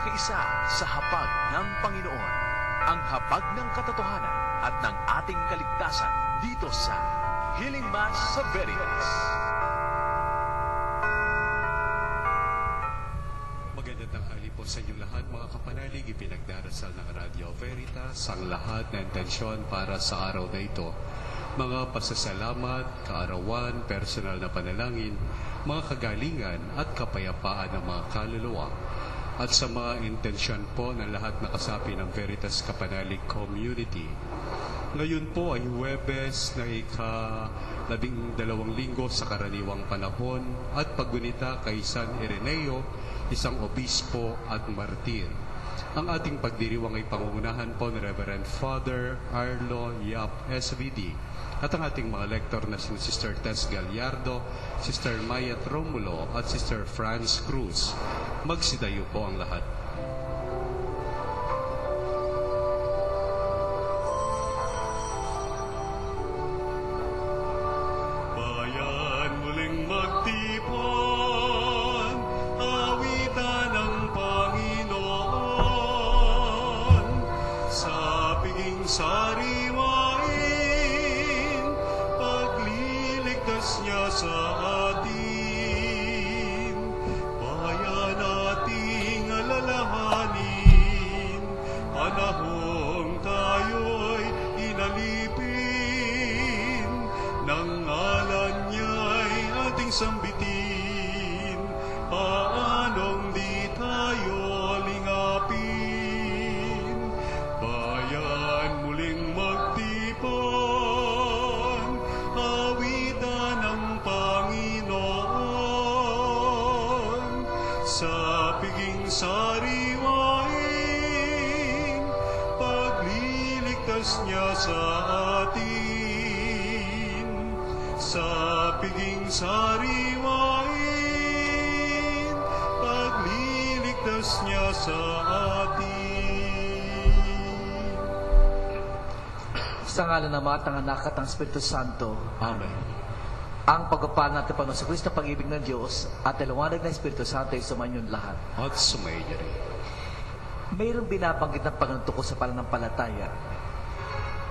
magkakaisa sa hapag ng Panginoon, ang hapag ng katotohanan at ng ating kaligtasan dito sa Healing Mass sa Veritas. Magandang tanghali po sa inyong lahat, mga kapanalig. Ipinagdarasal ng Radio Veritas ang lahat na intensyon para sa araw na ito. Mga pasasalamat, kaarawan, personal na panalangin, mga kagalingan at kapayapaan ng mga kaluluwa. At sa mga intensyon po ng lahat na kasapi ng Veritas Kapanalig Community. Ngayon po ay Huwebes na ika-12 linggo sa karaniwang panahon at paggunita kay San Ireneo, isang obispo at martir. Ang ating pagdiriwang ay pangungunahan po ni Reverend Father Arlo Yap SVD at ang ating mga lektor na si Sister Tess Gallardo, Sister Mayat Romulo at Sister Franz Cruz. Magsidayo po ang lahat. Bayan muling magtipon, awitan ng Panginoon, sa piging sariwain, pagliligtas niya sa atin. Bayan nating alalahanin, panahong tayo'y inalipin, ng ngalan niya'y ating sambitin, paanong di tayo lingapin. Bayan muling magtipon, awitan ng Panginoon, sa piging sariwain, pagliligtas niya sa atin. Sa piging sariwain, pagliligtas niya sa atin. Sa ngalan ng Ama at ng Anak at ng Espiritu Santo, Amen. ang pagpapal natin Panginoon sa Kristo, pag-ibig ng Diyos at liwanag ng Espiritu Santo ay sumanyong lahat. At sumaiya rin. Mayroong binabanggit ng Panginoon tungkol sa pananampalataya.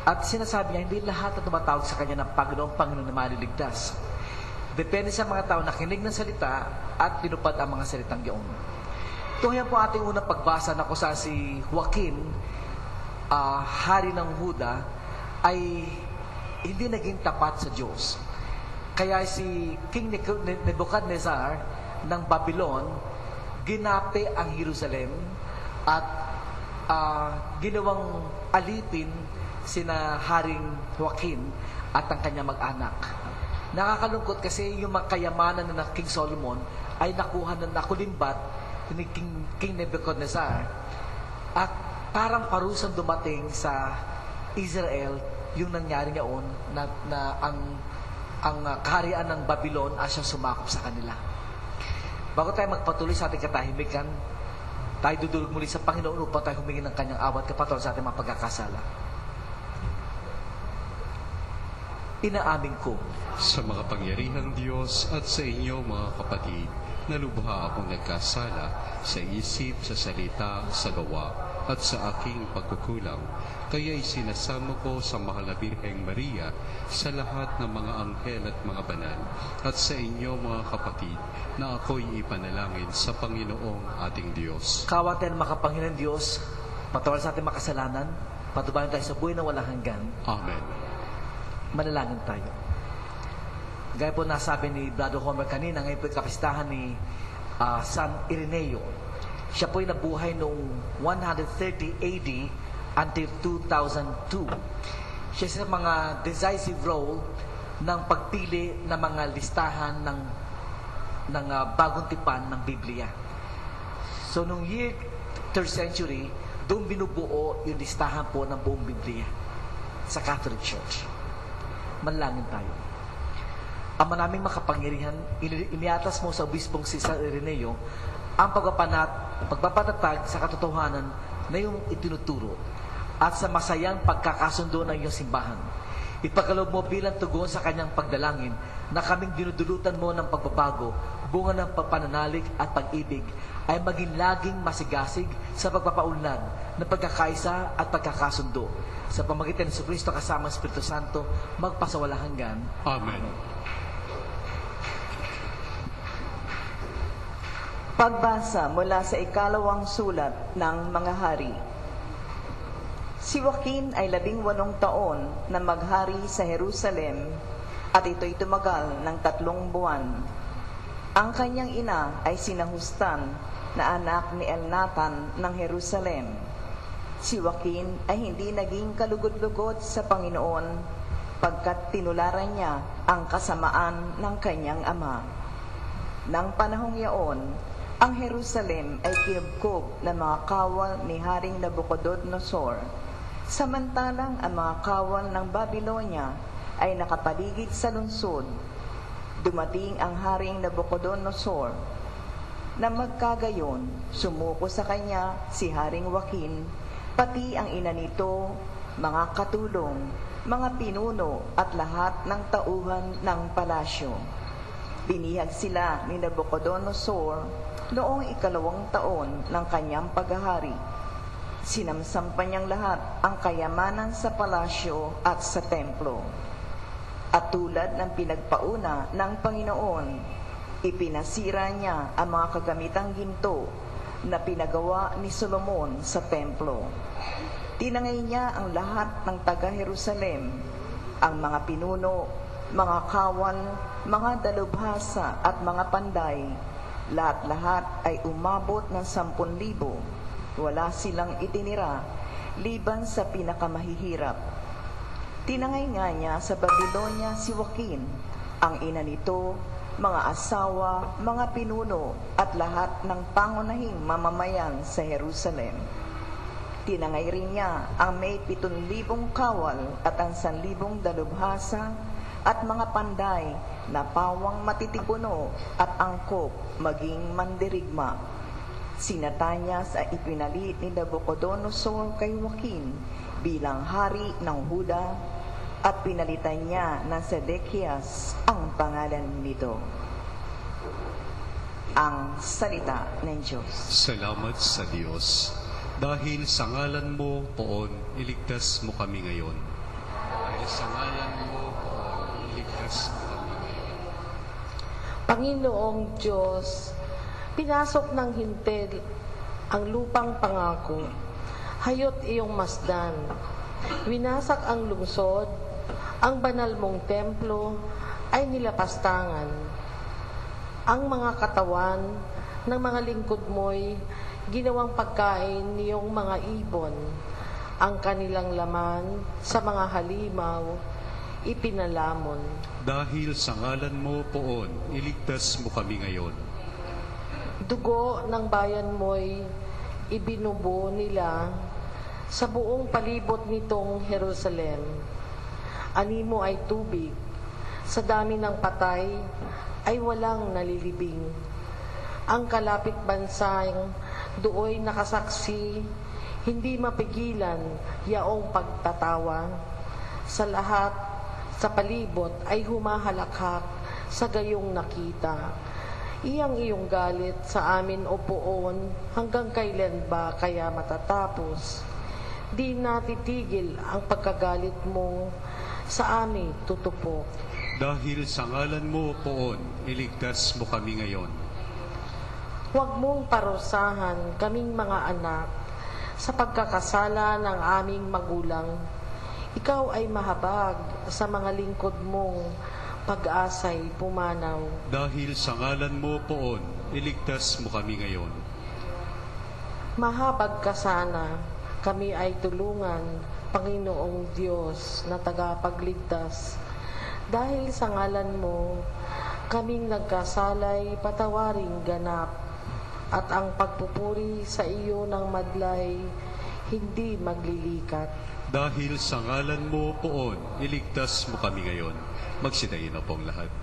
At sinasabi niya, hindi lahat na tumatawag sa Kanya ng Panginoon na maliligtas. Depende sa mga tao na kinig ng salita at tinupad ang mga salitang iyon. Ito po ating unang pagbasa na kung saan si Joaquin, hari ng Huda, ay hindi naging tapat sa Diyos. Kaya si King Nebuchadnezzar ng Babylon, ginapi ang Jerusalem at ginawang alipin sina Haring Joaquin at ang kanyang mag-anak. Nakakalungkot kasi yung mga kayamanan na King Solomon ay nakulimbat ni King Nebuchadnezzar at parang parusang dumating sa Israel yung nangyari ngayon na ang kaharian ng Babylon ay siyang sumakop sa kanila. Bago tayo magpatuloy sa ating katahimikan, tayo dudulog muli sa Panginoon upang tayo humingi ng kanyang awat kapatol sa ating mga pagkakasala. Inaamin ko Sa mga pangyarihang Diyos at sa inyo mga kapatid, na lubha akong nagkasala sa isip, sa salita, sa gawa, at sa aking pagkukulang. Kaya isinasamo ko sa mahal na Birheng Maria, sa lahat ng mga anghel at mga banal, at sa inyo mga kapatid, na ako'y ipanalangin sa Panginoong ating Diyos. kawatan makapangyarihan Diyos, patawal sa ating makasalanan, patubayan tayo sa buhay na walang hanggan. Amen. Manalangin tayo. Gaya po nasabi ni Brother Homer kanina, ngayon po kapistahan ni San Ireneo. Siya po ay nabuhay noong 130 AD until 2002. Siya sa mga decisive role ng pagpili ng mga listahan ng bagong tipan ng Biblia. So, noong year 3rd century, doon binubuo yung listahan po ng buong Biblia sa Catholic Church. Manlangin tayo. Ama naming makapangyarihan, iniatas mo sa obispong si San Ireneo ang pagpapatatag sa katotohanan na yung itinuturo at sa masayang pagkakasundo ng iyong simbahan. Ipagkaloob mo bilang tugon sa kanyang pagdalangin na kaming dinudulutan mo ng pagbabago, bunga ng pananalig at pag-ibig ay maging laging masigasig sa pagpapaunlad ng pagkakaisa at pagkakasundo. Sa pamagitan ni Jesucristo kasama ang Espiritu Santo, magpasawala hanggan. Amen. Pagbasa mula sa ikalawang sulat ng mga hari. Si Joaquin ay 18 taon na maghari sa Jerusalem at ito'y tumagal ng 3 buwan. Ang kanyang ina ay sinahustan na anak ni Elnatan ng Jerusalem. Si Joaquin ay hindi naging kalugod-lugod sa Panginoon pagkat tinularan niya ang kasamaan ng kanyang ama. Nang panahong yaon, ang Jerusalem ay kinubkob ng mga kawal ni Haring Nabucodonosor, samantalang ang mga kawal ng Babylonia ay nakapaligid sa lungsod. Dumating ang Haring Nabucodonosor na magkagayon, sumuko sa kanya si Haring Joaquin, pati ang ina nito, mga katulong, mga pinuno at lahat ng tauhan ng palasyo. Binihag sila ni Nabucodonosor noong 2 taon ng kanyang paghahari. Sinamsampan niyang lahat ang kayamanan sa palasyo at sa templo. At tulad ng pinagpauna ng Panginoon, ipinasira niya ang mga kagamitang ginto na pinagawa ni Solomon sa templo. Tinangay niya ang lahat ng taga-Jerusalem, ang mga pinuno, mga kawal, mga dalubhasa at mga panday. Lahat-lahat ay umabot ng 10,000. Wala silang itinira, liban sa pinakamahihirap. Tinangay nga niya sa Babylonia si Joaquin, ang ina nito, mga asawa, mga pinuno, at lahat ng pangunahing mamamayan sa Jerusalem. Tinangay rin niya ang may 7,000 kawal at ang 1,000 dalubhasa at mga panday na pawang matitipuno at angkop maging mandirigma. Sinatanyas ay ipinalit ni Nabucodonosor kay Joaquin bilang hari ng Huda at pinalitan niya ng Sedekias ang pangalan nito. Ang salita ng Diyos. Salamat sa Diyos. Dahil sa ngalan mo, Poon, iligtas mo kami ngayon. Dahil sa ngalan mo, Poon, iligtas mo kami ngayon. Panginoong Diyos, pinasok ng hintil ang lupang pangako. Hayot iyong masdan. Winasak ang lungsod, ang banal mong templo ay nilapastangan. Ang mga katawan ng mga lingkod mo'y ginawang pagkain niyong mga ibon. Ang kanilang laman sa mga halimaw, ipinalamon. Dahil sa ngalan mo, Poon, iligtas mo kami ngayon. Dugo ng bayan mo'y ibinubo nila sa buong palibot nitong Jerusalem. Animo ay tubig, sa dami ng patay ay walang nalilibing. Ang kalapit bansang dooy nakasaksi, hindi mapigilan yaong pagtatawa. Sa lahat, sa palibot ay humahalakhak sa gayong nakita. Iyang galit sa amin o Poon, hanggang kailan ba kaya matatapos? Di natitigil ang pagkagalit mo, sa amin tutupok. Dahil sa ngalan mo, Poon, iligtas mo kami ngayon. Huwag mong parusahan kaming mga anak sa pagkakasala ng aming magulang. Ikaw ay mahabag sa mga lingkod mong pag-asa'y pumanaw. Dahil sa ngalan mo, Poon, iligtas mo kami ngayon. Mahabag ka sana, kami ay tulungan, Panginoong Diyos na tagapagligtas. Dahil sa ngalan mo, kaming nagkasalay patawaring ganap, at ang pagpupuri sa iyo ng madlay hindi maglilikat. Dahil sa ngalan mo, Poon, iligtas mo kami ngayon. Magsitayin na pong lahat.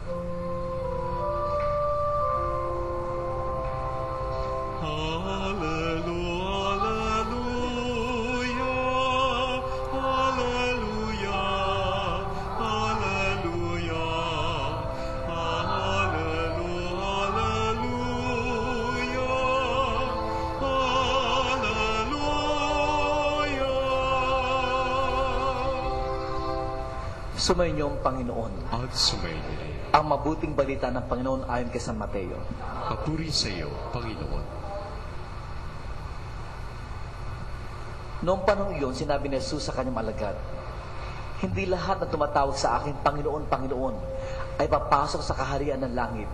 Hallelujah, Hallelujah, Sumainyo ang Panginoon. At sumainyo rin. Ang mabuting balita ng Panginoon ayon kay San Mateo. Papuri sa iyo, Panginoon. Noong panahon iyon, sinabi ni Jesus sa kanyang alagad, hindi lahat na tumatawag sa akin, Panginoon, Panginoon, ay papasok sa kaharian ng langit,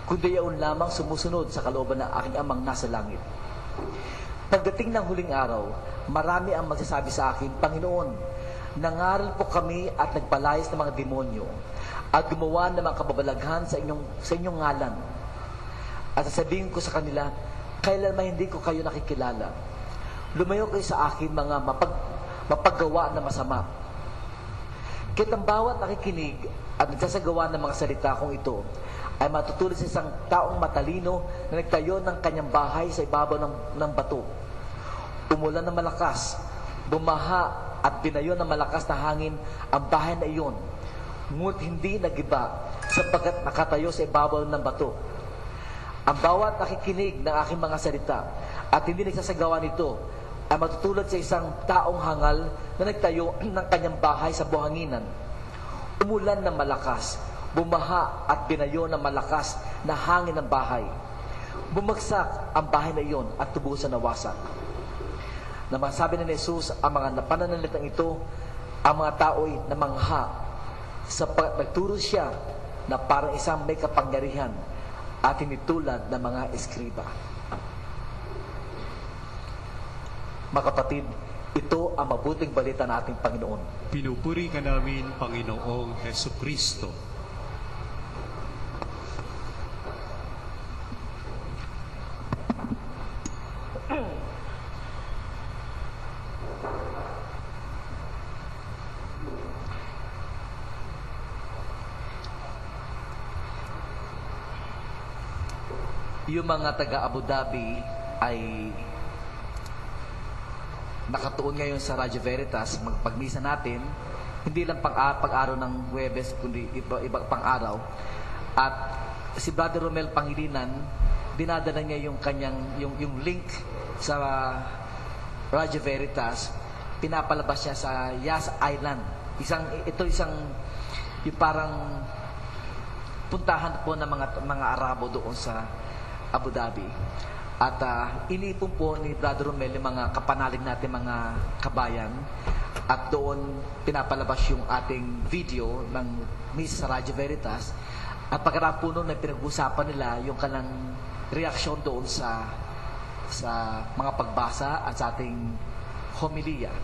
kundi yaon lamang sumusunod sa kalooban ng aking amang nasa langit. Pagdating ng huling araw, marami ang magsasabi sa akin, Panginoon, nangaral po kami at nagpalayas ng mga demonyo at gumawa ng mga kababalaghan sa inyong ngalan. At sasabihin ko sa kanila, kailanman hindi ko kayo nakikilala. Lumayo kayo sa akin mga mapaggawa na masama. Kahit ang bawat nakikinig at nagsasagawa ng mga salita kong ito ay matutulad sa isang taong matalino na nagtayo ng kanyang bahay sa ibabaw ng bato. Umulan ng malakas, bumaha at binayo ng malakas na hangin ang bahay na iyon. Ngunit hindi nagiba sapagkat nakatayo sa ibabaw ng bato. Ang bawat nakikinig ng aking mga salita at hindi nagsasagawa nito ay matutulad sa isang taong hangal na nagtayo ng kanyang bahay sa buhanginan. Umulan ng malakas, bumaha at binayo ng malakas na hangin ng bahay. Bumagsak ang bahay na iyon at tubusan na wasak. Naman sabi ni Jesus, ang mga napananalitang ito, ang mga tao'y namangha sapagkat nagturo siya na parang isang may kapangyarihan at tinitulad ng mga eskriba. Mga kapatid, ito ang mabuting balita ng ating Panginoon. Pinupuri ka namin, Panginoong Hesus Kristo. Yung mga taga Abu Dhabi ay nakatuon ngayon sa Radyo Veritas. Magpagmisa natin, hindi lang pag-araw ng Huwebes, kundi iba pang araw. At si Brother Romel Pangilinan, dinadala niya yung kanyang yung link sa Radyo Veritas, pinapalabas niya sa Yas Island. Isang yung parang puntahan po ng mga Arabo doon sa Abu Dhabi. At inipon po ni Brother Romel yung mga kapanalig natin, mga kabayan. At doon pinapalabas yung ating video ng Misa sa Radyo Veritas. At pagkaraan po noon, pinag-usapan nila yung kanang reaksyon doon sa mga pagbasa at sa ating homilia.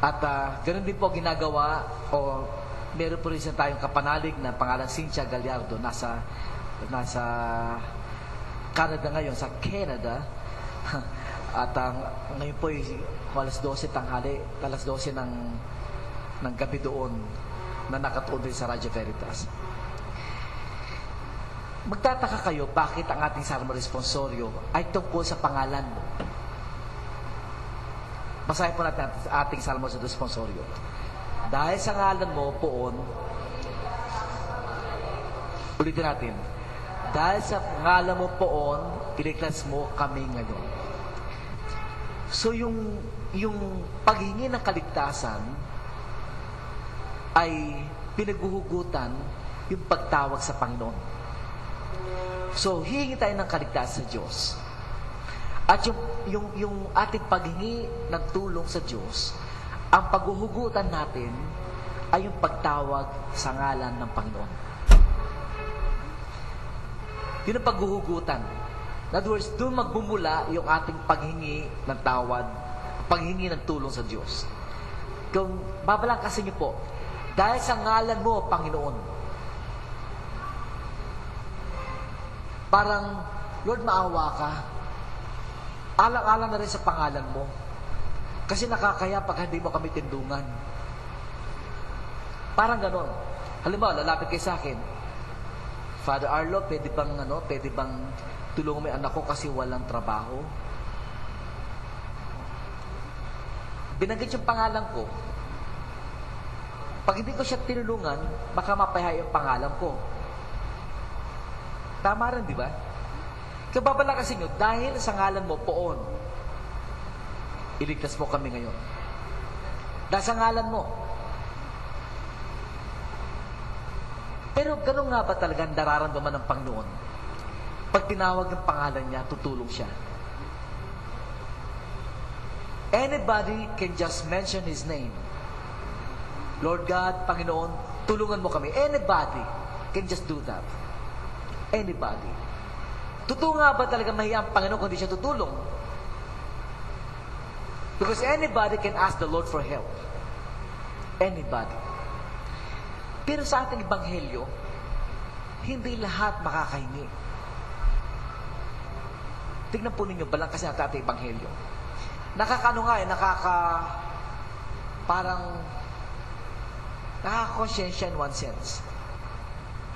At ganun din po ginagawa, o meron po rin siya tayong kapanalig na pangalan Cynthia Gallardo, nasa Canada ngayon, sa Canada. At ngayon po ay alas 12 tanghali, alas 12 ng gabi doon, na nakatuon din sa Radyo Veritas. Magtataka kayo bakit ang ating Salmo Responsorio ay tungkol sa pangalan mo. Basahin po natin ang ating Salmo Responsorio. Dahil sa ngalan mo poon, ulitin natin, dahil sa ngalan mo poon, iligtas mo kami ngayon. So yung paghingi ng kaligtasan ay pinaghuhugutan yung pagtawag sa Panginoon. So hihingi tayo ng kaligtasan sa Diyos. At yung ating paghingi ng tulong sa Diyos, ang paghuhugutan natin ay yung pagtawag sa ngalan ng Panginoon. Yun ang paghuhugutan. In other words, doon magbumula yung ating paghingi ng tawad, paghingi ng tulong sa Diyos. Kung babalang kasi niyo po, dahil sa ngalan mo, Panginoon, parang, Lord, maawa ka. Alang-alang na rin sa pangalan mo. Kasi nakakaya pag hindi mo kami tindungan. Parang ganon. Halimbawa, lalapit kayo sa akin, Father Arlo, pwede bang tulungan mo yung anak ko kasi walang trabaho? Binanggit yung pangalan ko. Pag hindi ko siya tinulungan, baka mapahaya yung pangalan ko. Tama rin, di ba? Kaya babala kasi nyo, dahil sa ngalan mo, poon, iligtas mo kami ngayon. Dahil sa ngalan mo, Pero gano'n nga ba talaga ang nararamdaman ng Panginoon? Pag tinawag ng pangalan niya, tutulong siya. Anybody can just mention His name. Lord God, Panginoon, tulungan mo kami. Anybody can just do that. Anybody. Totoo nga ba talaga mahiya ang Panginoon kung di siya tutulong? Because anybody can ask the Lord for help. Anybody. Pero sa ating ebanghelyo, hindi lahat makakahingi. Tignan po ninyo, balang kasi natin ating ebanghelyo. Parang nakakonsensya in one sense.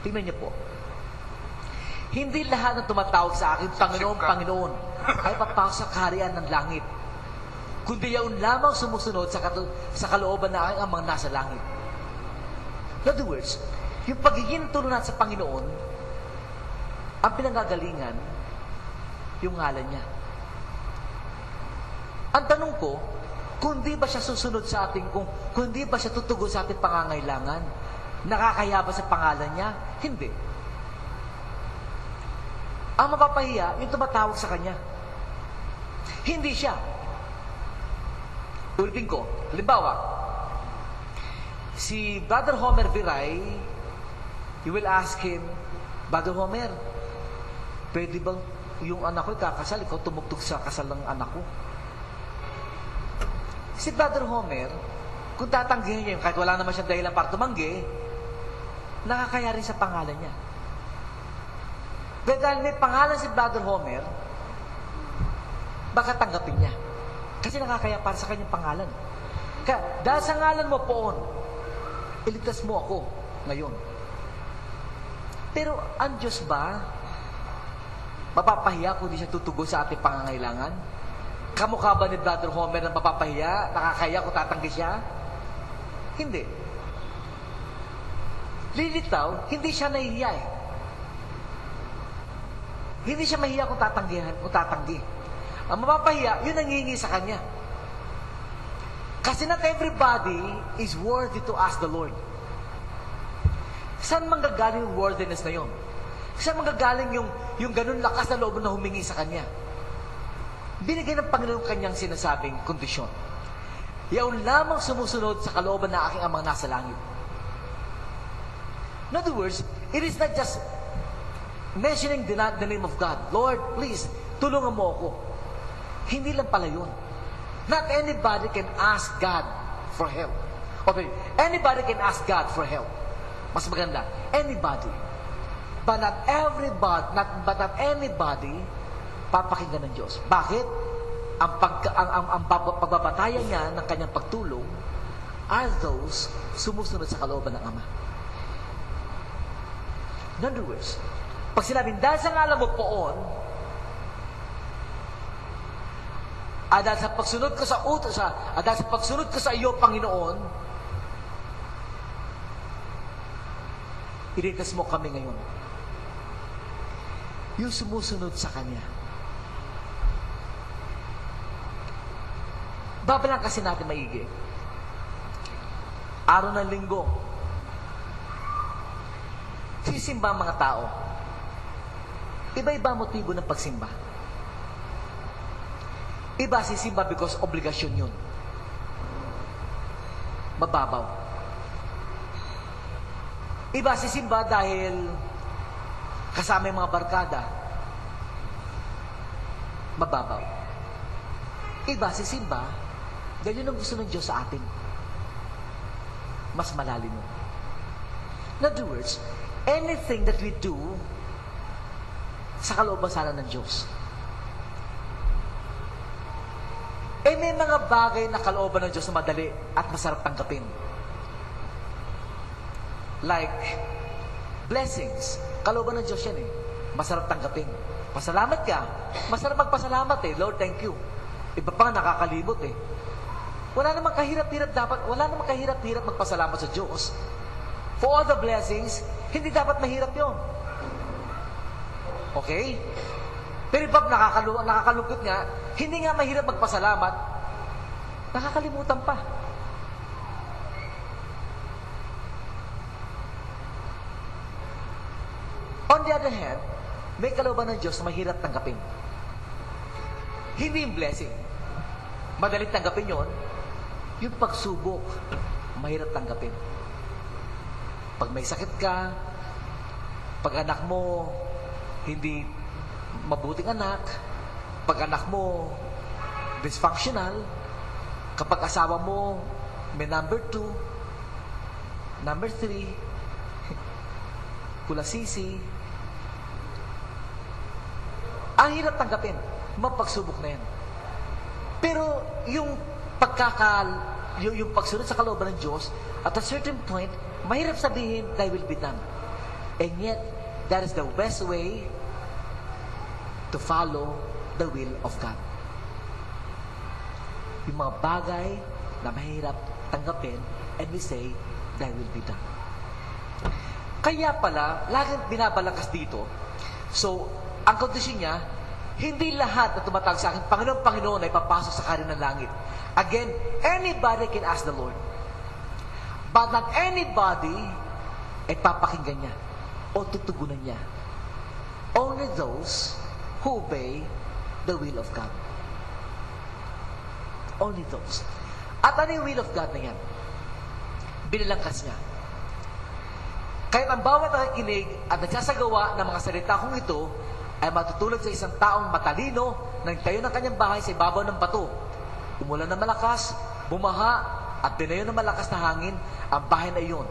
Tingnan niyo po. Hindi lahat na tumatawag sa akin, Panginoon, Panginoon, ay papasok sa kaharian ng langit. Kundi yaon lamang sumusunod sa kalooban na aking amang nasa langit. In other words, yung pagiging tulong natin sa Panginoon, ang pinanggagalingan, yung ngalan niya. Ang tanong ko, kung di ba siya susunod sa ating, kung di ba siya tutugon sa ating pangangailangan, nakakaya ba sa pangalan niya? Hindi. Ang mapapahiya, yung tumatawag sa kanya. Hindi siya. Ulitin ko, halimbawa, si Brother Homer Viray, you will ask him, Brother Homer, pwede bang yung anak ko ikakasal, ikaw tumugtog sa kasal ng anak ko? Si Brother Homer, kung tatanggihin niya yun, kahit wala naman siyang dahilan para tumanggi, nakakaya rin sa pangalan niya. Pero dahil may pangalan si Brother Homer, baka tanggapin niya. Kasi nakakaya para sa kanyang pangalan. Kaya, dahil sa ngalan mo poon, iligtas mo ako ngayon. Pero, ang Diyos ba, mapapahiya kung di siya tutugon sa ating pangangailangan? Kamukha ba ni Brother Homer na mapapahiya, nakakaya kung tatanggi siya? Hindi. Lilitaw, hindi siya nahihiya eh. Hindi siya mahiya kung tatanggi. Ang mapapahiya, yun ang hihingi sa kanya. Kasi not everybody is worthy to ask the Lord. Saan manggagaling yung worthiness na yun? Saan manggagaling yung ganun lakas na loob na humingi sa kanya? Binigay ng Panginoon kanyang sinasabing kondisyon. Yaon lamang sumusunod sa kalooban na aking amang nasa langit. In other words, it is not just mentioning the name of God. Lord, please, tulungan mo ako. Hindi lang pala yun. Not anybody can ask God for help. Okay, anybody can ask God for help. Mas maganda, anybody. But not anybody papakinggan ng Diyos. Bakit? Ang pagbabatayan niya ng kanyang pagtulong are those sumusunod sa kalooban ng Ama. In other words, pag sinabing, dahil sa ngalan mo poon, dahil sa pagsunod ko sa utos, dahil sa pagsunod ko sa iyo, Panginoon, iligtas mo kami ngayon. Yung sumusunod sa Kanya. Babalang kasi natin maigi. Araw ng linggo, sisimba ang mga tao. Iba-iba motibo ng pagsimba. Iba sisimba because obligasyon yun. Mababaw. Iba sisimba dahil kasama yung mga barkada. Mababaw. Iba sisimba dahil yun ang gusto ng Diyos sa atin. Mas malalim yun. In other words, anything that we do sa kalooban sana ng Diyos. May mga bagay na kalooban ng Diyos na madali at masarap tanggapin. Like, blessings. Kalooban ng Diyos yan eh. Masarap tanggapin. Pasalamat ka. Masarap magpasalamat eh. Lord, thank you. Iba pa nga nakakalimot eh. Wala namang kahirap-hirap magpasalamat sa Diyos. For all the blessings, hindi dapat mahirap yon. Okay? Pero pag nakakalungkot nga, hindi nga mahirap magpasalamat, nakakalimutan pa. On the other hand, may kalooban ng Diyos na mahirap tanggapin. Hindi yung blessing. Madaling tanggapin yon. Yung pagsubok, mahirap tanggapin. Pag may sakit ka, pag anak mo, hindi mabuting anak, pag anak mo, dysfunctional, kapag asawa mo, may number 2, number 3, kulasisi, ang hirap tanggapin, mapagsubok na yan. Pero yung yung pagsunod sa kalooban ng Diyos, at a certain point, mahirap sabihin, thy will be done. And yet, that is the best way to follow the will of God. Yung mga bagay na mahirap tanggapin, and we say, thy will be done. Kaya pala, laging binabalakas dito. So, ang kondisyon niya, hindi lahat na tumatawag sa akin, Panginoon, Panginoon, ay papasok sa karin ng langit. Again, anybody can ask the Lord. But not anybody ay papakinggan niya o tutugunan niya. Only those who obey the will of God. Only those. At ano yung will of God na yan? Binalangkas niya. Kahit ang bawat nakikinig at nagsasagawa ng mga salita kong ito ay matutulad sa isang taong matalino na nagtayo ng kanyang bahay sa ibabaw ng bato. Umulan na malakas, bumaha, at binayo ng malakas na hangin ang bahay na iyon.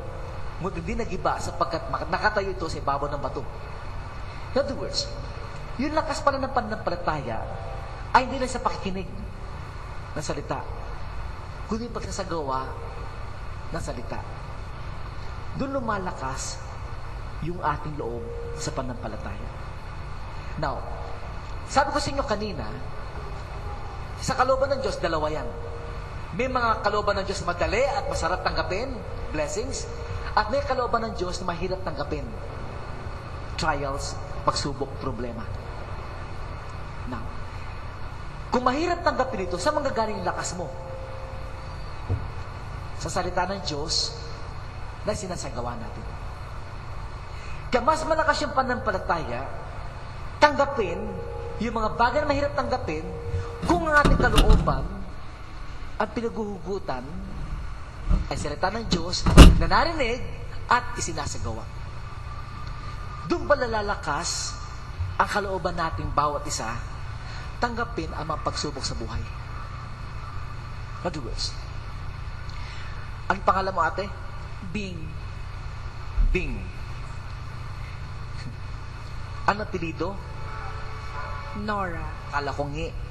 Ngunit hindi nagiba sapagkat nakatayo ito sa ibabaw ng bato. In other words, yung lakas pala ng pananampalataya ay hindi lang sa pakikinig ng salita, kundi pagsasagawa ng salita. Doon lumalakas yung ating loob sa pananampalataya. Now, sabi ko sa inyo kanina, sa kalooban ng Diyos, dalawa yan. May mga kalooban ng Diyos na madali at masarap tanggapin, blessings, at may kalooban ng Diyos na mahirap tanggapin, trials, pagsubok, problema. Now, kung mahirap tanggapin ito, saan manggagaling yung lakas mo? Sa salita ng Diyos na sinasagawa natin. Kaya mas malakas yung pananampalataya, tanggapin yung mga bagay na mahirap tanggapin kung ang ating kalooban ang pinaguhugutan ay salita ng Diyos na narinig at isinasagawa. Doon ba lalalakas ang kalooban nating bawat isa tanggapin ang mga pagsubok sa buhay? In other words, ang pangalan mo ate? Bing. Bing. Ano apelido? Nora. Akala ko ngi.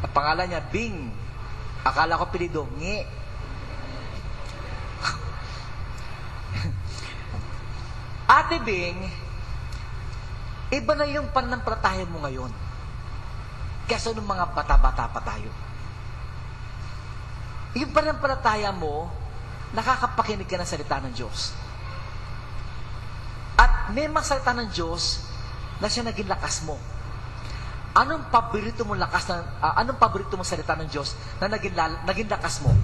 Ang pangalan niya, Bing. Akala ko apelido, ngi. Ate Bing, iba na yung pananampalataya mo ngayon. Kesa nung mga bata-bata pa tayo. Yung pananampalataya mo, nakakapakinig ka ng salita ng Diyos. At may mga salita ng Diyos na siya naging lakas mo. Anong paborito mong anong paborito mong salita ng Diyos na naging lakas mo?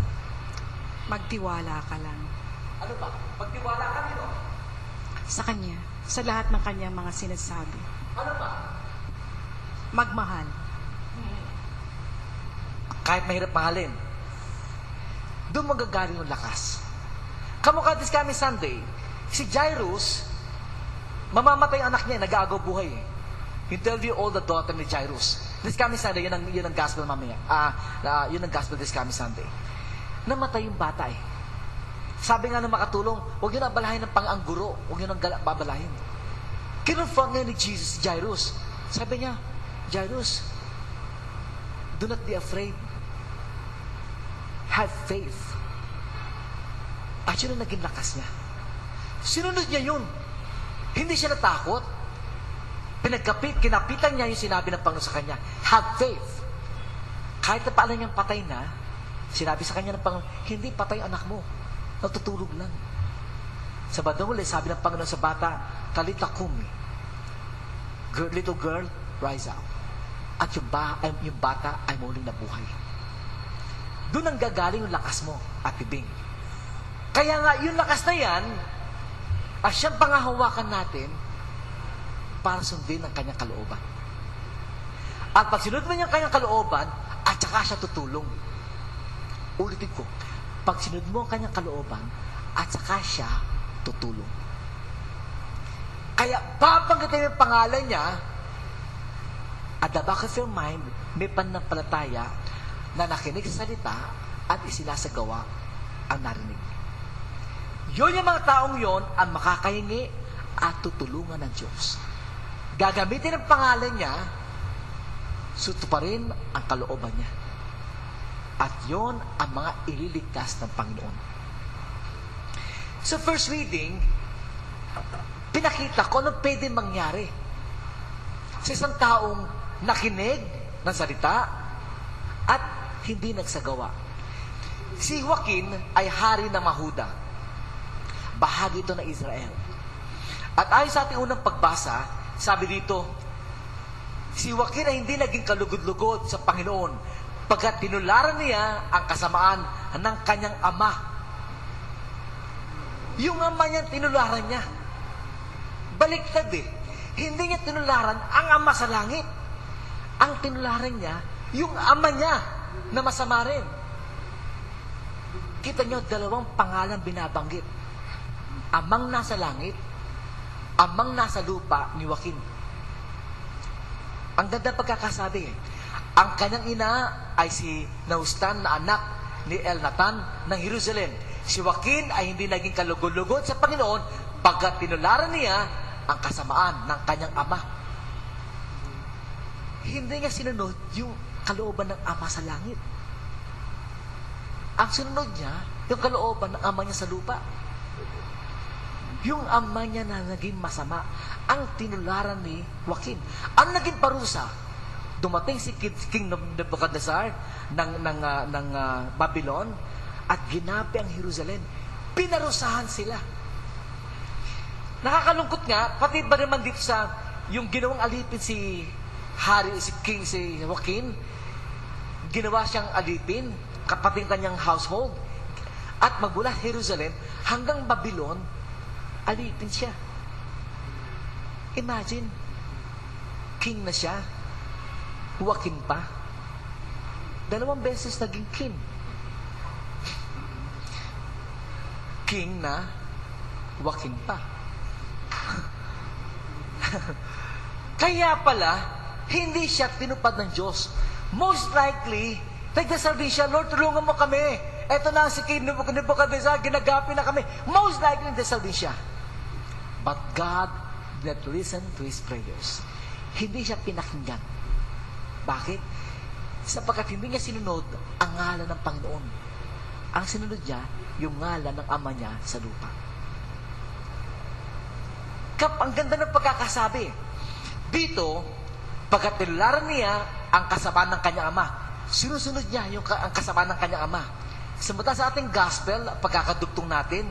Magtiwala ka lang. Ano ba? Magtiwala ka nino? Sa Kanya. Sa lahat ng Kanyang mga sinasabi. Ano ba? Magmahal. Kahit mahirap mahalin. Doon magagaling yung lakas. Kamukha this coming Sunday, si Jairus, mamamatay ang anak niya, nag-aagaw buhay. He'll tell you all the daughter ni Jairus. This coming Sunday, yun ang gospel mamaya. Yun ang gospel this coming Sunday. Namatay yung bata eh. Sabi nga ng makatulong, huwag yun abalahin ng pang-angguro. Huwag yun ang babalahin. Kinonfront ngayon ni Jesus si Jairus. Sabi niya, Jairus, do not be afraid. Have faith. At yun ang naging lakas niya. Sinunod niya yun. Hindi siya natakot. Kinapitan niya yung sinabi ng Panginoon sa kanya. Have faith. Kahit na paalam niyang patay na, sinabi sa kanya ng Panginoon, hindi patay anak mo. Natutulog lang. Sa bandang uli, sabi ng Panginoon sa bata, Talita kumi. Little girl, rise up. At yung bata ay muling nabuhay. Doon ang gagaling yung lakas mo at bibing. Kaya nga, yung lakas na yan, At siyang pangahawakan natin para sundin ang kanyang kalooban. At pag sinunod mo niya ang kanyang kalooban, at saka siya tutulong. Ulitin ko, pag sinunod mo ang kanyang kalooban, at saka siya tutulong. Kaya babanggitin yung pangalan niya, at the back of your mind, may pananampalataya na nakinig sa salita at isinasagawa ang narinig. Yun yung mga taong yon ang makakahingi at tutulungan ng Diyos. Gagamitin ang pangalan niya, sutuparin ang kalooban niya. At yon ang mga ililigtas ng Panginoon. So first reading, pinakita ko anong pwede mangyari sa isang taong nakinig ng salita at hindi nagsagawa. Si Joaquin ay hari ng Mahuda. Bahagi ito ng Israel. At ayon sa ating unang pagbasa, sabi dito, si Joaquin ay hindi naging kalugod-lugod sa Panginoon pagkat tinularan niya ang kasamaan ng kanyang ama. Yung ama niya, tinularan niya. Baliktad eh. Hindi niya tinularan ang ama sa langit. Ang tinularan niya, yung ama niya na masama rin. Kita niyo, dalawang pangalan binabanggit. Amang nasa langit, amang nasa lupa ni Joaquin. Ang ganda pagkakasabi eh. Ang kanyang ina ay si Nahustan na anak ni Elnatan ng Jerusalem. Si Joaquin ay hindi naging kalugod-lugod sa Panginoon pagkat tinularan niya ang kasamaan ng kanyang ama. Hindi niya sinunod yung kalooban ng ama sa langit. Ang sinunod niya, yung kalooban ng ama niya sa lupa. Yung ama niya na naging masama, ang tinularan ni Joaquin. Ang naging parusa, dumating si King Nebuchadnezzar ng Babylon at ginapi ang Jerusalem. Pinarusahan sila. Nakakalungkot nga, pati ba naman dito sa yung ginawang alipin si Joaquin, ginawa siyang alipin, kapatid kanyang household, at magmula Jerusalem hanggang Babylon, alipin siya. Imagine, king na siya, Joaquin pa. 2 beses naging king. King na, Joaquin pa. Kaya pala, hindi siya tinupad ng Diyos. Most likely, nagdasal din siya, Lord, tulungan mo kami. Eto na si King Nebuchadnezzar, ginagapi na kami. Most likely, nagdasal din siya. But God did not listen to his prayers. Hindi siya pinakinggan. Bakit? Sapagkat hindi niya sinunod ang ngalan ng Panginoon. Ang sinunod niya, yung ngalan ng ama niya sa lupa. Ang ganda ng pagkakasabi. Dito, pagkat tinularan niya ang kasamaan ng kanyang ama, sinusunod niya ang kasamaan ng kanyang ama. Samantan sa ating gospel, pagkakadugtong natin,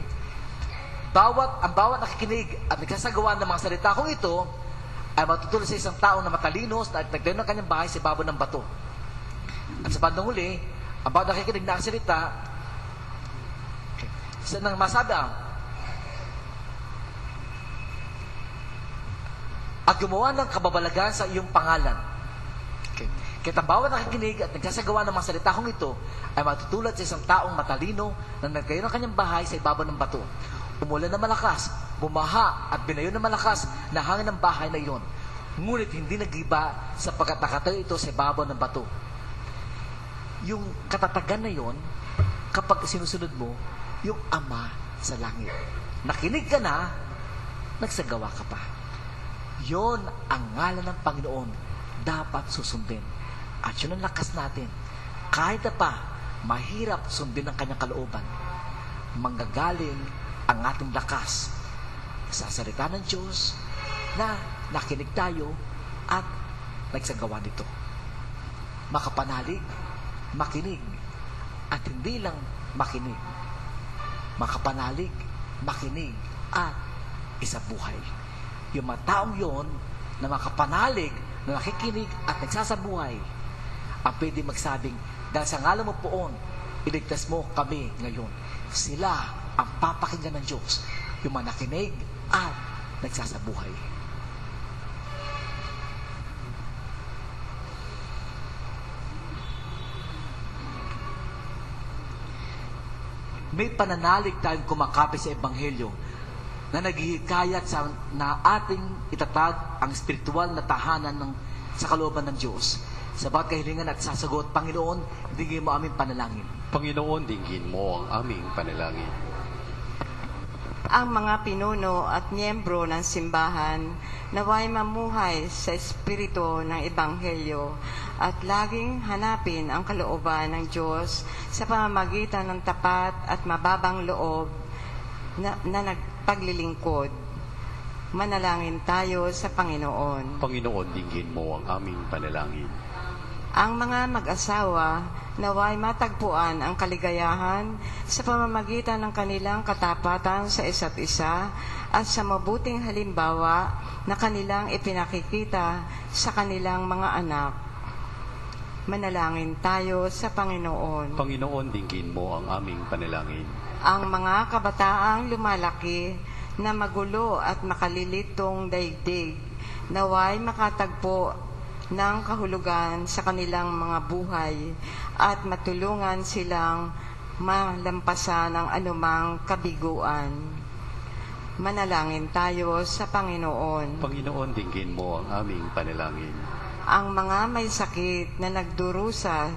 ang bawat nakikinig at nagsasagawa ng mga salita kong ito ay matutulad sa isang tao na matalinos at nagtayo ng kanyang bahay sa ibabaw ng bato. At sa bandang huli, ang bawat nakikinig na salita, nang masabi at gumawa ng kababalagan sa iyong pangalan. Okay. Kaya ang bawat nakikinig at nagsasagawa ng mga salita kong ito ay matutulad sa isang taong matalino na nagkayo ng kanyang bahay sa ibabaw ng bato. Umulan na malakas, bumaha at binayo na malakas na hangin ng bahay na iyon. Ngunit hindi nagiba sapagkat nakatayo ito sa ibabaw ng bato. Yung katatagan na yon, kapag sinusunod mo, yung ama sa langit. Nakinig ka na, nagsagawa ka pa. Yon ang ngalan ng Panginoon dapat susundin. At yun ang lakas natin. Kahit na pa, mahirap sundin ang kanyang kalooban. Manggagaling ang ating lakas sa salita ng Diyos na nakinig tayo at nagsagawa nito. Makapanalig, makinig, at hindi lang makinig. Makapanalig, makinig, at isabuhay. Yung mga taong yon na makapanalig, na nakikinig at nagsasabuhay, ang pwede magsabing, dahil sa ngalan mo poon, iligtas mo kami ngayon. Sila ang papakinggan ng Diyos. Yung mga nakinig, at nagsasabuhay. May pananalig tayong kumakapit sa Ebanghelyo na naghihikayat na ating itatag ang spiritual na tahanan sa kalooban ng Diyos. Sa bawat kahilingan at sasagot, Panginoon, dinggin mo aming panalangin. Panginoon, dinggin mo ang aming panalangin. Ang mga pinuno at miyembro ng simbahan naway mamuhay sa espiritu ng Ebanghelyo at laging hanapin ang kalooban ng Diyos sa pamamagitan ng tapat at mababang loob na nagpaglilingkod. Manalangin tayo sa Panginoon. Panginoon, dinggin mo ang aming panalangin. Ang mga mag-asawa naway matagpuan ang kaligayahan sa pamamagitan ng kanilang katapatan sa isa't isa at sa mabuting halimbawa na kanilang ipinakikita sa kanilang mga anak. Manalangin tayo sa Panginoon. Panginoon, dinggin mo ang aming panalangin. Ang mga kabataang lumalaki na magulo at makalilitong daigdig naway makatagpo ng kahulugan sa kanilang mga buhay at matulungan silang malampasan ang anumang kabiguan. Manalangin tayo sa Panginoon. Panginoon, dinggin mo ang aming panalangin. Ang mga may sakit na nagdurusa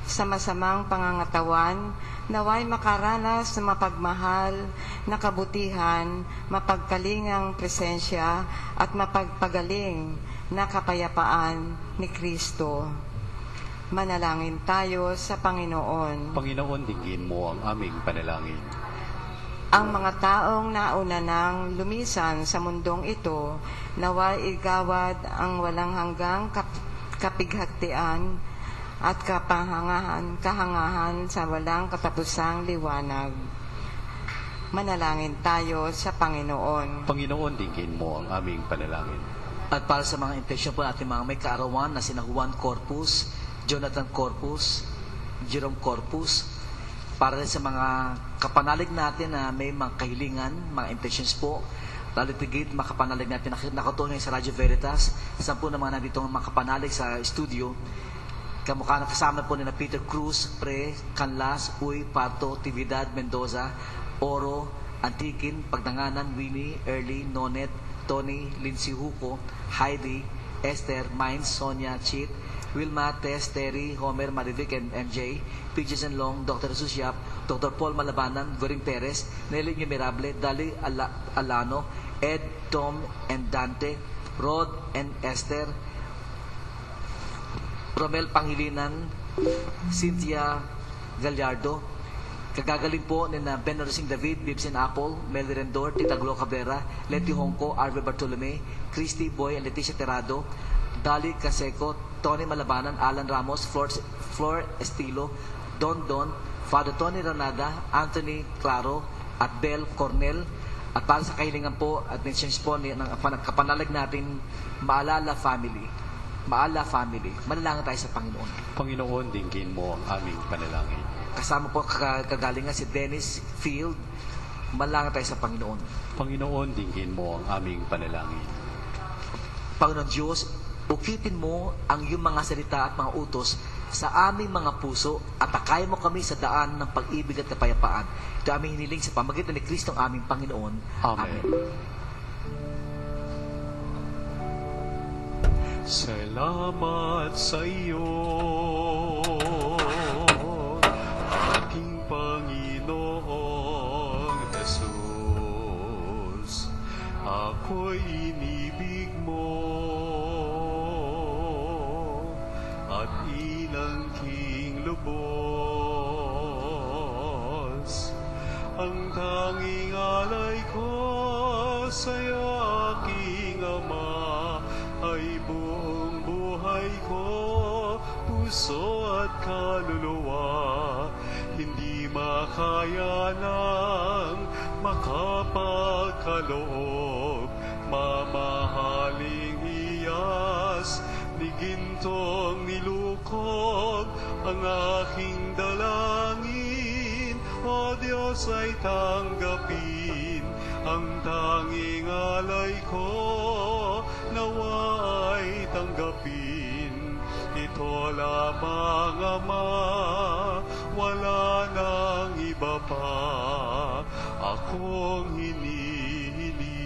sa masamang pangangatawan, naway makaranas ng mapagmahal na kabutihan, mapagkalingang presensya at mapagpagaling na kapayapaan ni Kristo. Manalangin tayo sa Panginoon. Panginoon, dinggin mo ang aming panalangin. Ang mga taong nauna nang lumisan sa mundong ito, naway igawad ang walang hanggang kapighatian at kahangahan sa walang katapusang liwanag. Manalangin tayo sa Panginoon. Panginoon, dinggin mo ang aming panalangin. At para sa mga intensyon po natin mga may kaarawan na sina Juan Corpus, Jonathan Corpus, Jerome Corpus, para rin sa mga kapanalig natin na may mga kahilingan, mga intentions po, lalo tigit makapanalig natin nakatuloy sa Radio Veritas, 10 na mga nandito mga kapanalig sa studio, kamukha na kasama po nila Peter Cruz, Pre, Canlas, Uy, Pato, Tividad, Mendoza, Oro, Antikin, Pagdanganan, Winnie, Early, Nonet, Tony, Lindsay Huco, Heidi, Esther, Mines, Sonia, Chit, Wilma, Tess, Terry, Homer, Marivic, and MJ, PJs and Long, Dr. Susyap, Dr. Paul Malabanan, Goring Perez, Nelly Mirable, Dali Alano, Ed, Tom, and Dante, Rod and Esther, Romel Pangilinan, Cynthia Gallardo, kagagaling po ni na Ben Rosing David, Bibsin Apple, Melly Rendor, Tita Glo Cabrera, Letty Hongko, Arve Bartolome, Christy Boy, and Leticia Terrado, Dali Caseco, Tony Malabanan, Alan Ramos, Flor Estilo, Don Don, Father Tony Ranada, Anthony Claro, at Bel Cornel. At para sa kahilingan po at mentions po ng kapanalig natin, Maalala Family. Maala Family. Manalangin tayo sa Panginoon. Panginoon, dinggin mo ang aming panalangin. Kasama po kagalingan si Dennis Field. Manalangin tayo sa Panginoon. Panginoon, dinggin mo ang aming panalangin. Panginoon Diyos, ukitin mo ang iyong mga salita at mga utos sa aming mga puso at takay mo kami sa daan ng pag-ibig at kapayapaan. Ito aming hiniling sa pamagitan ni Kristo ang aming Panginoon. Amen. Salamat sa iyo, aking Panginoong Jesus. Ako'y inibig mo at inangking lubos. Ang tanging alay ko sa'yo, aking Ama, ay buong buhay ko, puso at kaluluwa. Hindi makaya ng makapagkaloob, mamahaling iyas ni gintong nilukog ang aking dalangin. O Diyos, ay tanggapin ang tanging alay ko naway tanggapin. Ito lamang, Ama, wala nang iba pa akong hinihiling.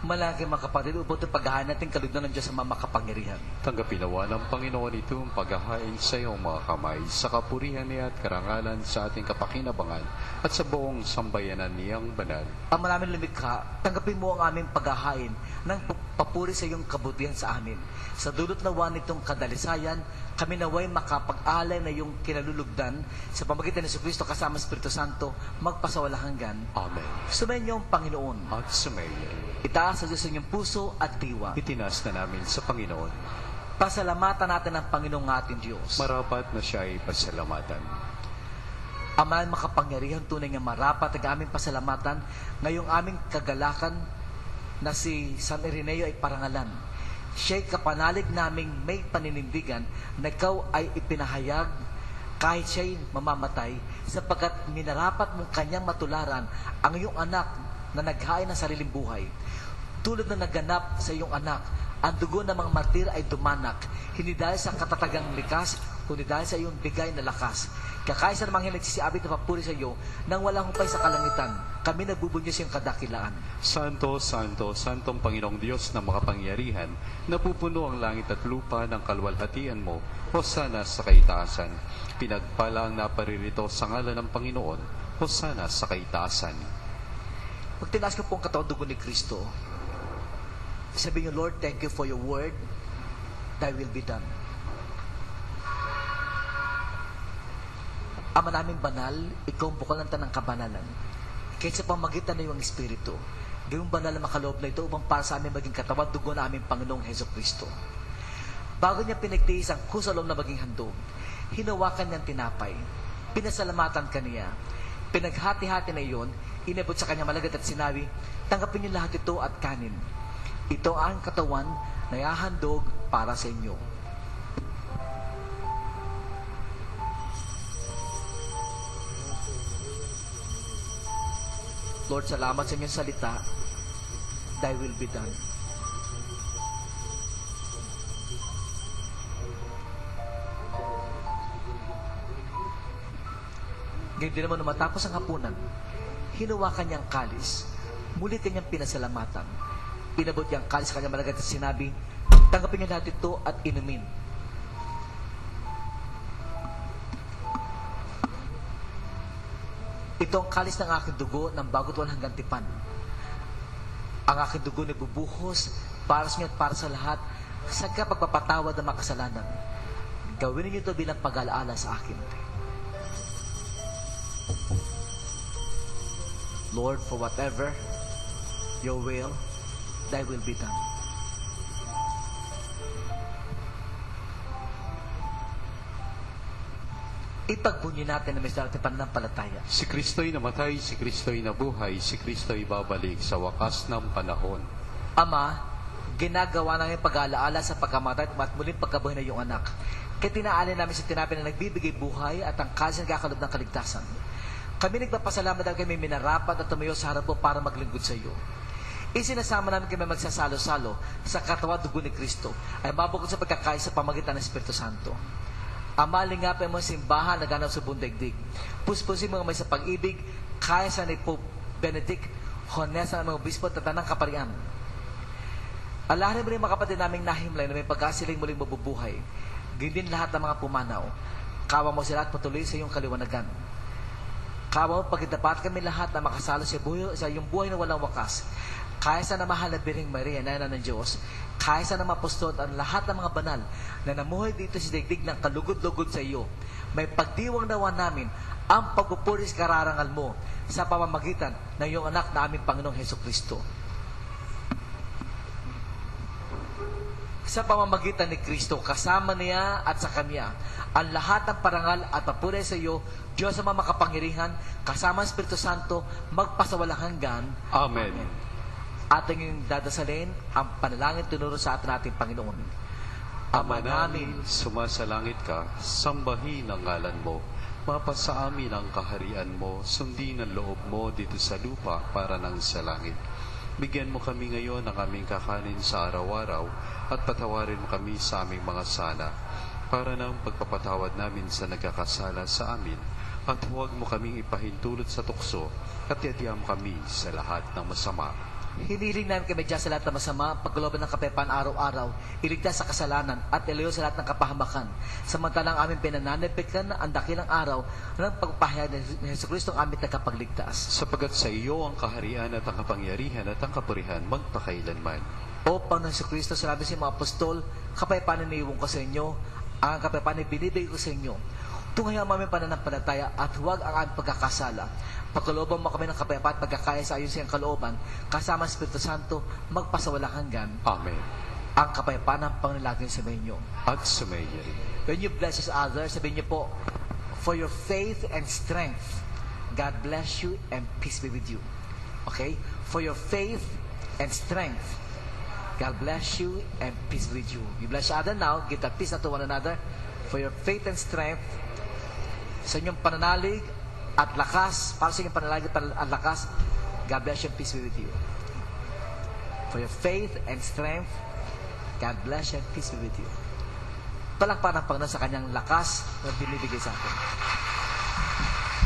Malaki mga kapatid, upot ang paghahain natin kalugdan ng Diyos sa mga makapangyarihan. Tanggapin nawa ng Panginoon ito ang paghahain sa iyong mga kamay, sa kapurihan niya at karangalan sa ating kapakinabangan at sa buong sambayanan niyang banal. Ang maraming lumikha, tanggapin mo ang aming paghahain ng papuri sa iyong kabutihan sa amin. Sa dulot nawa nitong kadalisayan, kami naway makapag-alay na iyong kinalulugdan sa pamagitan ni Jesucristo kasama Espiritu Santo, magpasawala hanggan. Amen. Sumayin niyo ang Panginoon. At sumayin. Itaas sa Diyos ang inyong puso at diwa. Itinaas na namin sa Panginoon. Pasalamatan natin ang Panginoong ating Diyos. Marapat na siya ay pasalamatan. Ama makapangyarihan, tunay nga marapat ang aming pasalamatan ngayong aming kagalakan na si San Ireneo ay parangalan. Siya'y kapanalig naming may paninindigan na ikaw ay ipinahayag kahit siya'y mamamatay sapagkat minarapat mong kanyang matularan ang iyong anak na naghain ng sariling buhay. Tulad na naganap sa iyong anak, ang dugo ng mga martir ay dumanak, hindi dahil sa katatagang likas, kundi dahil sa iyong bigay na lakas. Kaya sa namang nagsisiabit na papuri sa iyo, nang walang humpay sa kalangitan, kami nagbubunyos iyong kadakilaan. Santo, Santo, Santong Panginoong Diyos na makapangyarihan, napupuno ang langit at lupa ng kalwalhatian mo, Hosana sa kaitaasan. Pinagpala ang naparirito sa ngalan ng Panginoon, Hosana sa kaitaasan. Pag tinaas ko po ang katawan dugo ni Kristo, sabihin niyo, Lord, thank you for your word, thy will be done. Ama namin banal, ikaw ang bukal ng tanang kabanalan. Kahit sa pamagitan na iyong Espiritu, gawing banal na makaloob na ito upang para sa amin maging katawan dugo na aming Panginoong Heso Kristo. Bago niya pinagtiis ang kusalom na maging handog, hinawakan niyang tinapay, pinasalamatan kaniya, pinaghati-hati na iyon, inabot sa kanya malagat at sinabi, tanggapin niyo lahat ito at kanin. Ito ang katawan na ihahandog para sa inyo. Lord, salamat sa inyong salita. Thy will be done. Ngayon din naman matapos ang hapunan, hinawakan niyang kalis. Muli kanyang pinasalamatan. Inabot niyang kalis sa kanyang malagat at sinabi, tanggapin niyo lahat ito at inumin. Ito ang kalis ng aking dugo ng bago't walang hanggang tipan. Ang aking dugo na bubuhos para sa inyo at para sa lahat sa kapagpapatawad ng mga kasalanan. Gawin niyo ito bilang pag-alaala sa akin. Lord, for whatever your will, thy will be done. Ipagbunyi natin na may sarang pananampalataya. Si Kristo'y namatay, si Kristo'y nabuhay, si Kristo'y babalik sa wakas ng panahon. Ama, ginagawa namin pag-aalaala sa pagkamatay at muling pagkabuhay na iyong anak. Kaya tinaalin namin sa tinapay na nagbibigay buhay at ang kalis na kakalob ng kaligtasan. Kami nagpapasalamat dahil kami minarapat at tumayo sa harap mo para maglingkod sa iyo. Isinasama namin kami magsasalo-salo sa katawan dugo ni Kristo ay mabukod sa pagkakais sa pamagitan ng Espiritu Santo. Ama, lingapin mo ang simbahan na ganap sa buong daigdig. Puspusin mo may sa pag-ibig, kaya sa ni Pope Benedict, honesa ng mga obispo at tanang kaparian. Alahanin mo rin mga kapatid naming nahimlay na may pagkasiling muling mabubuhay. Gindin lahat ng mga pumanaw. Kawa mo sila at patuloy sa iyong kaliwanagan. Kawa mo pagkitapat kami lahat na makasalo sa iyong buhay na walang wakas. Kaya sa na mahal na Birheng Maria, Nana ng Diyos, kaya sa na mapustod ang lahat ng mga banal na namuhay dito sa daigdig ng kalugod-lugod sa iyo. May pagdiwang nawa namin ang pagpupuri sa kararangal mo sa pamamagitan ng iyong anak na aming Panginoong Heso Kristo. Sa pamamagitan ni Kristo, kasama niya at sa Kanya, ang lahat ng parangal at papuri sa iyo, Diyos sa mga makapangyarihan, kasama ang Espiritu Santo, magpasawalang hanggan. Amen. Ating yung dadasalin ang panalangin tunuro sa atin nating Panginoon. Ama namin, sumasalangit ka, sambahin ang ngalan mo. Mapasa amin ang kaharian mo, sundin ang loob mo dito sa lupa para nang sa langit. Bigyan mo kami ngayon ng aming kakanin sa araw-araw at patawarin mo kami sa aming mga sala para ng pagpapatawad namin sa nagkakasala sa amin at huwag mo kaming ipahintulot sa tukso at yadiam kami sa lahat ng masama. Hiniling namin kami dyan sa lahat ng masama, pagkalooban ng kapayapaan araw-araw, iligtas sa kasalanan at ilayo sa lahat ng kapahamakan. Samantalang aming pinananipiklan na ang dakilang araw ng pagpapahayag ni Jesucristo ang aming tagapagligtas. Sapagat sa iyo ang kaharian at ang kapangyarihan at ang kapurihan magpakailanman. O Panginoon Jesucristo, sinabi sa mga apostol, kapayapaan iniiwan ko sa inyo, ang kapayapaan ay binibigay ko sa inyo. Tungayan ang aming pananampalataya at huwag ang aming pagkakasala. Pagkalooban mo kami ng kapayapaan at pagkakaya sa ayon sa iyong kalooban, kasama ang Espiritu Santo, magpasawalang hanggan. Amen. Ang kapayapaan ng Panginoon lagi sa inyo. At sumayin rin. When you bless each other, sabihin niyo po, for your faith and strength, God bless you and peace be with you. Okay? For your faith and strength, God bless you and peace be with you. You bless each other now, give that peace to one another. For your faith and strength, sa inyong pananalig at lakas, para sa inyong pananalig at lakas, God bless you and peace be with you. For your faith and strength, God bless you and peace be with you. Palakpakan ng Panginoon sa kanyang lakas na binibigay sa atin.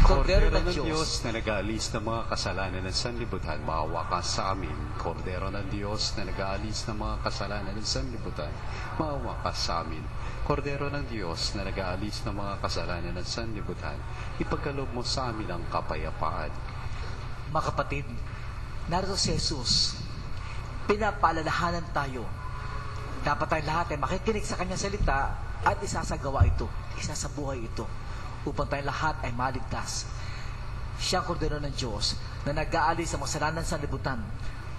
Kordero ng Diyos na nag-aalis ng mga kasalanan ng sanlibutan, maawa ka sa amin. Kordero ng Diyos na nag-aalis ng mga kasalanan ng sanlibutan, maawa ka sa amin. Kordero ng Diyos na nag-aalis ng mga kasalanan ng sanlibutan, ipagkaloob mo sa amin ang kapayapaan. Mga kapatid, narito si Jesus. Pinapaalalahanan tayo. Dapat tayo lahat ay makikinig sa kanyang salita at isasagawa ito, isasabuhay ito, upang tayo lahat ay maligtas. Siya ang kordero ng Diyos na nag-aalis sa mga kasalanan sa libutan.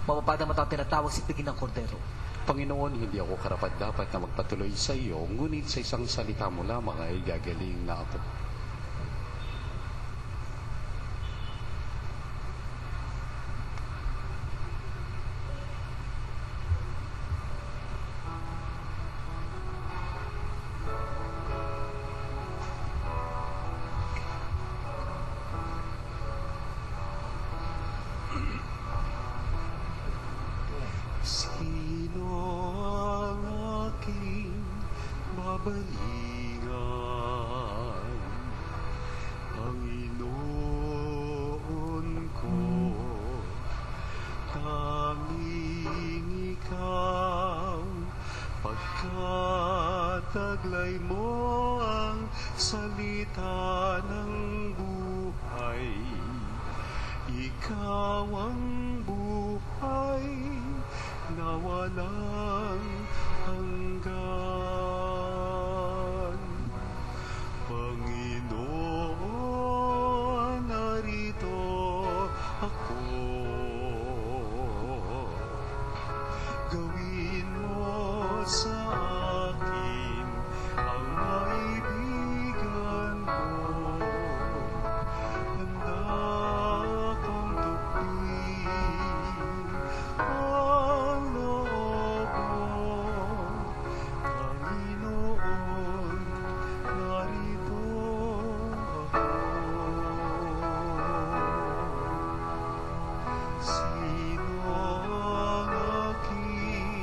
Mapapagdang matang tinatawag si Piging ng Kordero. Panginoon, hindi ako karapat-dapat na magpatuloy sa iyo, ngunit sa isang salita mo lamang ay gagaling na ako. Sino ang aking babalingan? Panginoon ko, tanging ikaw, pagkataglay mo ang salita ng buhay. Ikaw ang buhay na walang hanggan. Panginoon, narito ako. Gawin mo sa akin ang maibigan mo. Handa akong tukuyin ang loob mo. Panginoon, narito ako. Sino ang aking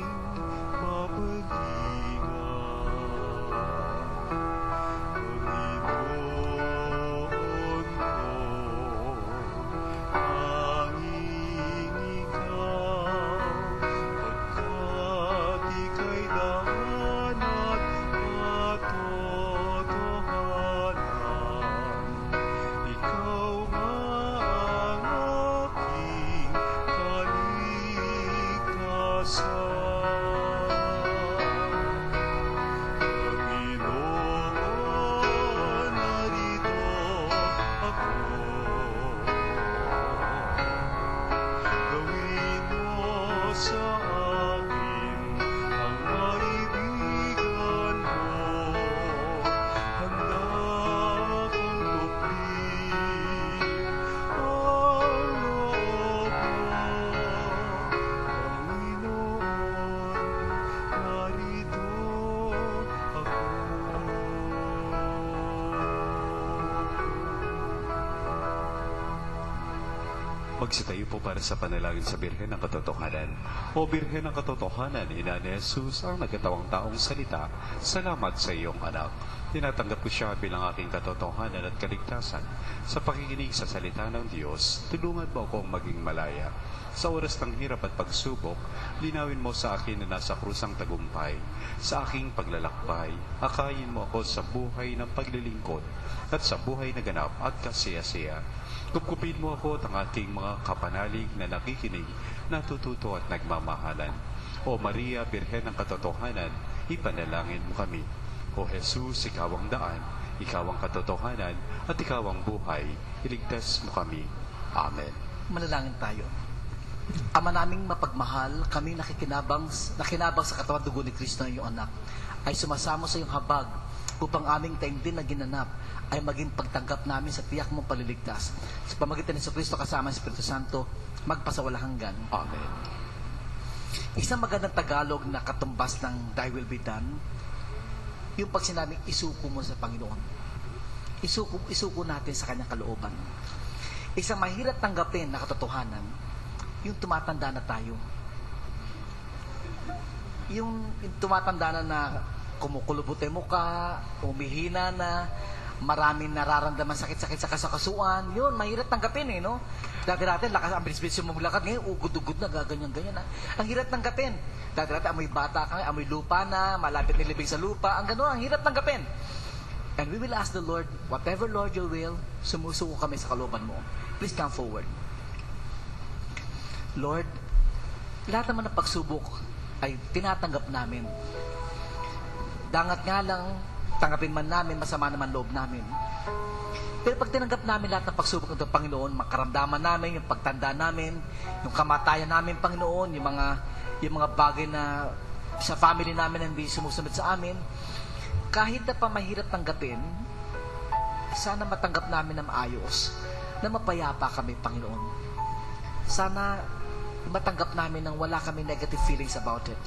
Magsitayo po para sa panalangin sa Birhen ng Katotohanan. O Birhen ng Katotohanan, Ina ni Jesus, ang nagkatawang taong salita, salamat sa iyong anak. Tinatanggap ko siya bilang aking katotohanan at kaligtasan. Sa pakikinig sa salita ng Diyos, tulungan mo akong maging malaya. Sa oras ng hirap at pagsubok, linawin mo sa akin na nasa krusang tagumpay. Sa aking paglalakbay, akayin mo ako sa buhay ng paglilingkod at sa buhay na ganap at kasiyasiya. Kupkupin mo ako at ang aking mga kapanalig na nakikinig, natututo at nagmamahalan. O Maria, Birhen ng Katotohanan, ipanalangin mo kami. O Jesus, ikaw ang daan, ikaw ang katotohanan, at ikaw ang buhay. Iligtas mo kami. Amen. Manalangin tayo. Ama naming mapagmahal, kami nakinabang sa katawan dugo ni Kristo ng iyong anak, ay sumasamo sa iyong habag upang aming taimtim na ginanap ay maging pagtanggap namin sa tiyak mong paliligtas. Sa pamagitan ng Kristo kasama ng Espiritu Santo, magpasawalang hanggan. Amen. Isang magandang Tagalog na katumbas ng Thy will be done, yung pag sinabing isuko mo sa Panginoon. Isuko natin sa kanyang kalooban. Isang mahirap tanggapin na katotohanan, yung tumatanda na tayo. Yung tumatanda na kumukulubot yung mukha, umihina na, maraming nararamdaman sakit-sakit sa kasakasuan, yun, mahirap tanggapin no? Dati natin, lakas ang bilis-bilis yung maglakad, ngayon, ugod-ugod na, gaganyan-ganyan na. Ang hirap tanggapin. Dati natin, amoy bata ka, amoy lupa na, malapit nilibig sa lupa, ang gano'n, ang hirap tanggapin. And we will ask the Lord, whatever Lord you will, sumusuko kami sa kalooban mo. Please come forward. Lord, lahat naman ng pagsubok ay tinatanggap namin. Dangat nga lang, tanggapin man namin, masama naman loob namin. Pero pag tinanggap namin lahat ng pagsubok ng Panginoon, makaramdaman namin, yung pagtanda namin, yung kamatayan namin, Panginoon, yung mga bagay na sa family namin hindi sumusunod sa amin, kahit na pa mahirap tanggapin, sana matanggap namin ng maayos, na mapayapa kami, Panginoon. Sana matanggap namin nang wala kami negative feelings about it.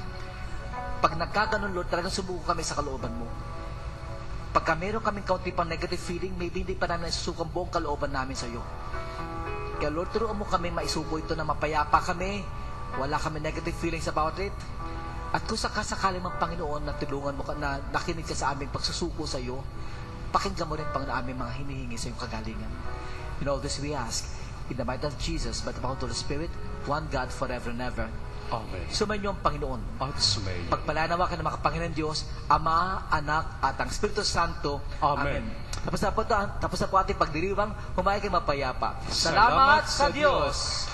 Pag nagkaganon, Lord, talagang sumuko kami sa kalooban mo. Pagka meron kaming kaunti pang negative feeling, maybe hindi pa namin nasusukang buong kalooban namin sa iyo. Kaya Lord, turuan mo kami maisuko ito na mapayapa kami, wala kami negative feelings about it. At kung sakasakali mang Panginoon na tulungan mo, na nakinig ka sa aming pagsusuko sa iyo, pakinggan mo rin Panginoon aming mga hinihingi sa iyong kagalingan. In all this we ask, in the might of Jesus, by the power of the Holy Spirit, one God forever and ever. Amen. Sumainyo ang Panginoon. At sumayo. Pagpalanawa ka ng mga Panginoon Diyos, Ama, Anak, at ang Espiritu Santo. Amen. Tapos na po ating pagdiriwang, humayo kayo mapayapa. Salamat sa Diyos!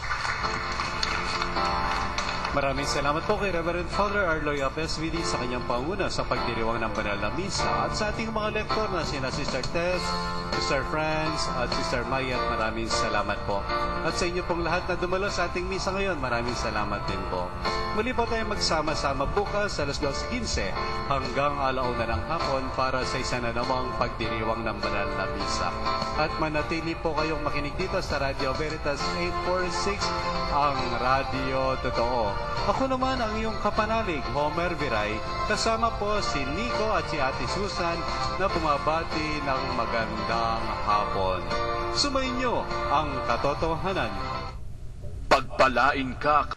Maraming salamat po kay Reverend Father Arloy of SVD sa kanyang panguna sa pagdiriwang ng banal na misa at sa ating mga lektor na sina Sister Tess, Sister Franz at Sister Maya, at maraming salamat po. At sa inyo pong lahat na dumalo sa ating misa ngayon, maraming salamat din po. Muli po tayo magsama-sama bukas sa alas 12:15 hanggang 1:00 ng hapon para sa isa na namang pagdiriwang ng banal na misa. At manatili po kayong makinig dito sa Radio Veritas 846, ang Radio Totoo. Ako naman ang iyong kapanalig, Homer Viray, kasama po si Nico at si Ate Susan na bumabati ng magandang hapon. Sumainyo ang katotohanan. Pagpalain ka